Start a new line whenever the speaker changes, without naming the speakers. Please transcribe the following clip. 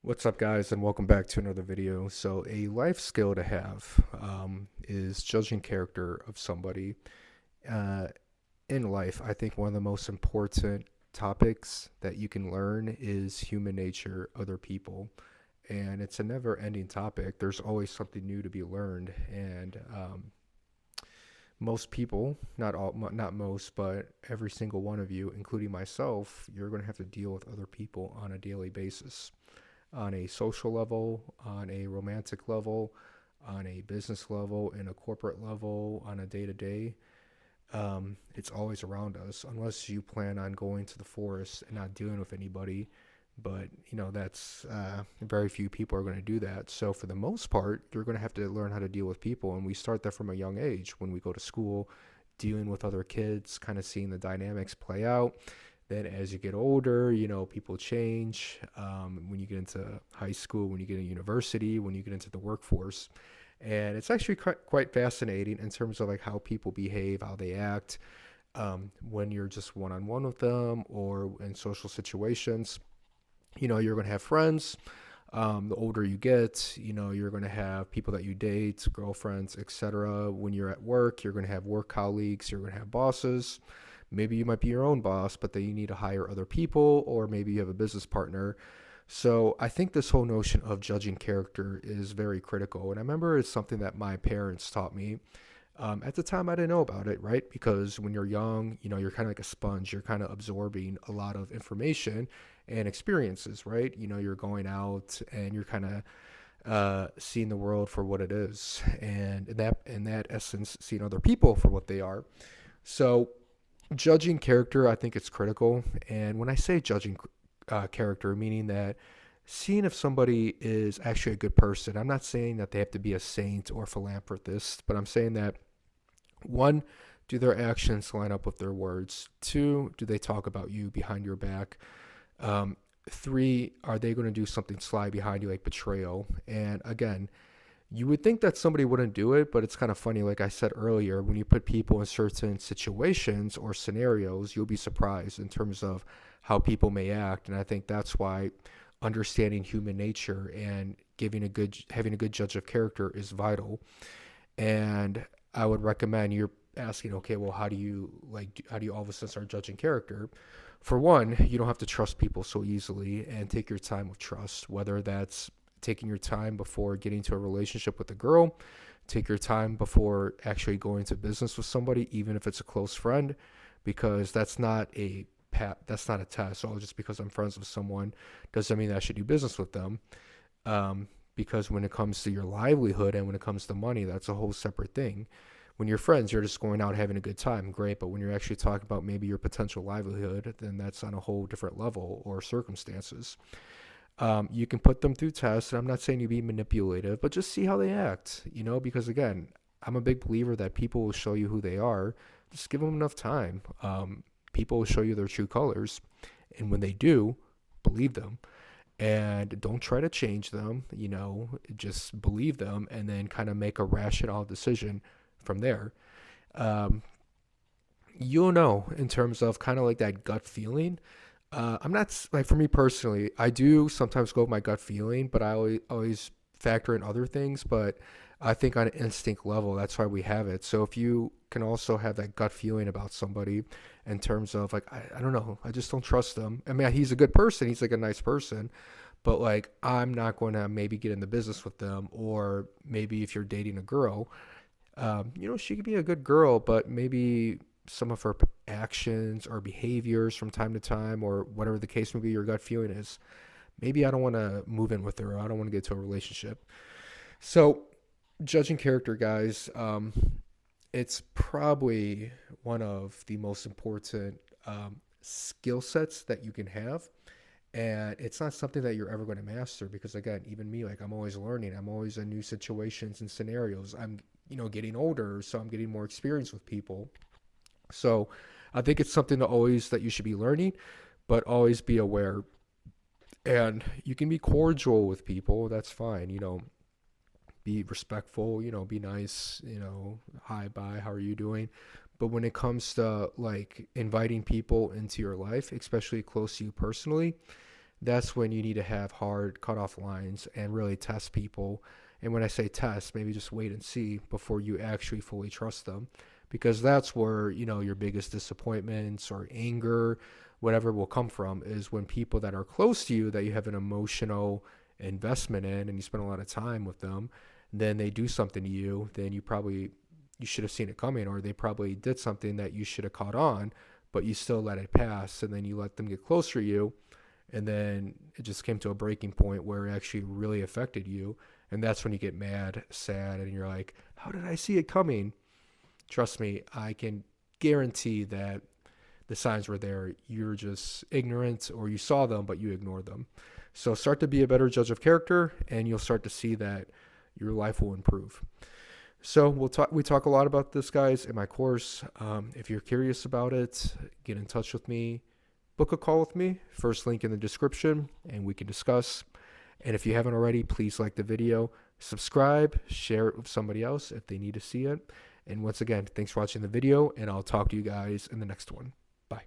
What's up, guys, and welcome back to another video. So, a life skill to have is judging character of somebody. Uh, in life, I think one of the most important topics that you can learn is human nature, other people, and it's a never-ending topic. There's always something new to be learned, and most people, not all, not most, but every single one of you, including myself, you're going to have to deal with other people on a daily basis on a social level, on a romantic level, on a business level, in a corporate level, on a day to day. It's always around us, unless you plan on going to the forest and not dealing with anybody. But that's very few people are going to do that. So for the most part, you're going to have to learn how to deal with people, and we start that from a young age when we go to school, dealing with other kids, kind of seeing the dynamics play out. Then as you get older, people change. When you get into high school, when you get into university, when you get into the workforce, and it's actually quite fascinating in terms of like how people behave, how they act, when you're just one on one with them or in social situations. You're going to have friends. The older you get, you're going to have people that you date, girlfriends, etc. When you're at work, you're going to have work colleagues, you're going to have bosses. Maybe you might be your own boss, but then you need to hire other people, or maybe you have a business partner. So I think this whole notion of judging character is very critical. And I remember it's something that my parents taught me. At the time, I didn't know about it, right? Because when you're young, you're kind of like a sponge. You're kind of absorbing a lot of information and experiences, right? You're going out and you're kind of seeing the world for what it is, and in that essence, seeing other people for what they are. So judging character, I think it's critical. And when I say judging character, meaning that seeing if somebody is actually a good person, I'm not saying that they have to be a saint or philanthropist, but I'm saying that one, do their actions line up with their words? Two, do they talk about you behind your back? Um, Three, are they going to do something sly behind you, like betrayal? And again, you would think that somebody wouldn't do it, but it's kind of funny. Like I said earlier, when you put people in certain situations or scenarios, you'll be surprised in terms of how people may act. And I think that's why understanding human nature and having a good judge of character is vital. And I would recommend you're asking, okay, well, how do you all of a sudden start judging character? For one, you don't have to trust people so easily, and take your time with trust, whether that's taking your time before getting to a relationship with a girl, take your time before actually going to business with somebody, even if it's a close friend, because that's not a test. So just because I'm friends with someone doesn't mean that I should do business with them. Because when it comes to your livelihood and when it comes to money, that's a whole separate thing. When you're friends, you're just going out having a good time, great. But when you're actually talking about maybe your potential livelihood, then that's on a whole different level or circumstances. You can put them through tests, and I'm not saying you be manipulative, but just see how they act, because again, I'm a big believer that people will show you who they are. Just give them enough time. People will show you their true colors. And when they do, believe them. And don't try to change them, just believe them and then kind of make a rational decision from there. Um, you'll know in terms of kind of like that gut feeling. I'm not like, for me personally, I do sometimes go with my gut feeling, but I always factor in other things. But I think on an instinct level, that's why we have it. So if you can also have that gut feeling about somebody in terms of like, I don't know, I just don't trust them. I mean, he's a good person, he's like a nice person, but like I'm not going to maybe get in the business with them. Or maybe if you're dating a girl, she could be a good girl, but maybe some of her actions or behaviors from time to time, or whatever the case may be, your gut feeling is, maybe I don't want to move in with her. Or I don't want to get to a relationship. So, judging character, guys, it's probably one of the most important skill sets that you can have. And it's not something that you're ever going to master, because again, even me, like, I'm always learning. I'm always in new situations and scenarios. I'm getting older, so I'm getting more experience with people. So I think it's something that you should be learning, but always be aware. And you can be cordial with people, that's fine. Be respectful, be nice, hi, bye, how are you doing? But when it comes to like inviting people into your life, especially close to you personally, that's when you need to have hard cutoff lines and really test people. And when I say test, maybe just wait and see before you actually fully trust them, because that's where, your biggest disappointments or anger, whatever, will come from, is when people that are close to you, that you have an emotional investment in and you spend a lot of time with them, then they do something to you, then you should have seen it coming, or they probably did something that you should have caught on, but you still let it pass, and then you let them get closer to you, and then it just came to a breaking point where it actually really affected you. And that's when you get mad, sad, and you're like, how did I see it coming? Trust me, I can guarantee that the signs were there. You're just ignorant, or you saw them but you ignored them. So start to be a better judge of character, and you'll start to see that your life will improve. So we talk a lot about this, guys, in my course. If you're curious about it, get in touch with me, book a call with me. First link in the description, and we can discuss. And if you haven't already, please like the video, subscribe, share it with somebody else if they need to see it. And once again, thanks for watching the video, and I'll talk to you guys in the next one. Bye.